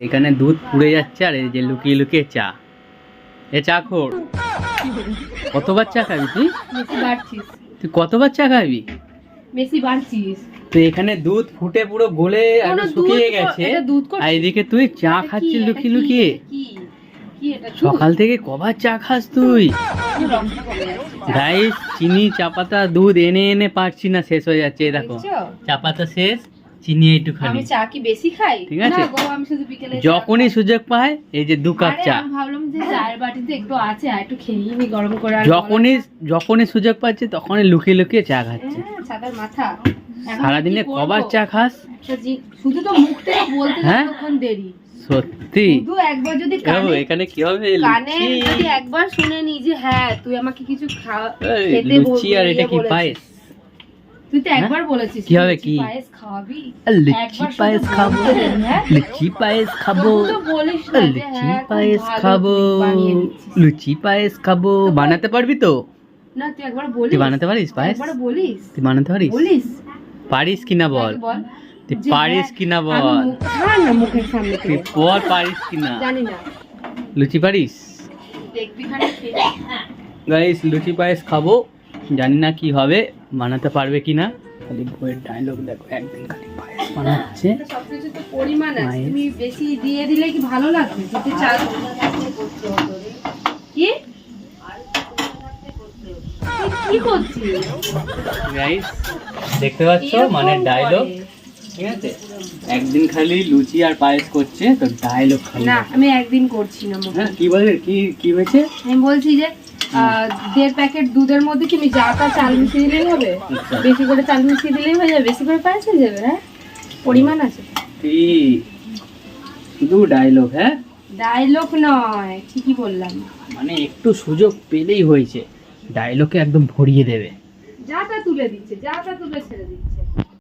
এখানে দুধ পুড়ে যাচ্ছে আর এই যে লুকিয়ে লুকিয়ে চা। এ চা খোর, কতবার চা খাবি তুই? বেশি বাড়ছিস, তুই কতবার চা খাবি? বেশি বাড়ছিস। তো এখানে দুধ ফুটে পুরো গলে একদম শুকিয়ে গেছে, আর এদিকে তুই চা খাচ্ছিস লুকিয়ে লুকিয়ে। সকাল থেকে কবার চা খাস তুই? গাইস, চিনি চা পাতা দুধ এনে এনে পারছি না, শেষ হয়ে যাচ্ছে। এই দেখো চা পাতা শেষ, চিনি একটুখানি। আমি চা কি বেশি খাই? ঠিক আছে, না গো, আমি শুধু বিকেলে যখনই সুযোগ পায় এই যে 2 কাপ চা। আমি ভাবলাম যে চায়ের বাটিতে একটু আছে, আর একটু খেয়ে নি গরম করে। যখনই সুযোগ পাচ্ছে তখনই লুকিয়ে লুকিয়ে চা খাচ্ছে। ছাতার মাথা। সারাদিনে কবার চা খাস? শুধু তো মুখ থেকে বলতে তখন দেরি। সত্যি শুধু একবার যদি এখানে কি হবে, কানে যদি একবার শুনে নি যে হ্যাঁ তুই আমাকে কিছু খেতে লুচি আর এটা কি পায়েস? তুই তো একবার বলেছিস কি হবে, কি পায়েস খাওয়াবি? লুচি পায়েস খাবো, লুচি পায়েস খাবো, লুচি পায়েস খাবো, লুচি পায়েস খাবো। বানাতে পারবি তো? না, তুই একবার বলিস। তুই বানাতে পারিস পায়েস? একবার বলিস। তুই বানাতে পারিস? বলিস। পারিস কিনা বল। তুই পারিস কিনা বল। না, মুখের সামনে তুই বল পারিস কিনা। জানি না। লুচি পারিস? দেখবি খালি গাইস, লুচি পায়েস খাবো, জানি না কি হবে, বানাতে পারবে কিনা। খালি বইয়ের ডায়লগ দেখো, একদিন খালি পায়েস বানাচ্ছে। সবকিছু তো পরিমাণ আছে, তুমি বেশি দিয়ে দিলে কি ভালো লাগবে? যদি চাল কি কি করছিস গাইস, দেখতে পাচ্ছ মানে ডায়লগ, ঠিক আছে? একদিন খালি লুচি আর পায়েস করছে, তো ডায়লগ খালি। না, আমি একদিন করছি না। হ্যাঁ, কি বলে, কি হয়েছে? আমি বলছি যে 1.5 প্যাকেট দুধের মধ্যে তুমি যা তা চাল মিশিয়ে দিলেই হবে। বেশি করে চাল মিশিয়ে দিলেই হয়ে যাবে, বেশি করে পায়েস হয়ে যাবে। হ্যাঁ, পরিমাণ আছে। শুধু ডায়লগ? হ্যাঁ, ডায়লগ নয়, ঠিকই বললাম। মানে একটু সুযোগ পেলেই হয়েছে, ডায়লগে একদম ভরিয়ে দেবে। যা তা তুলে দিচ্ছে, যা তা তুলে ছেড়ে দিচ্ছে।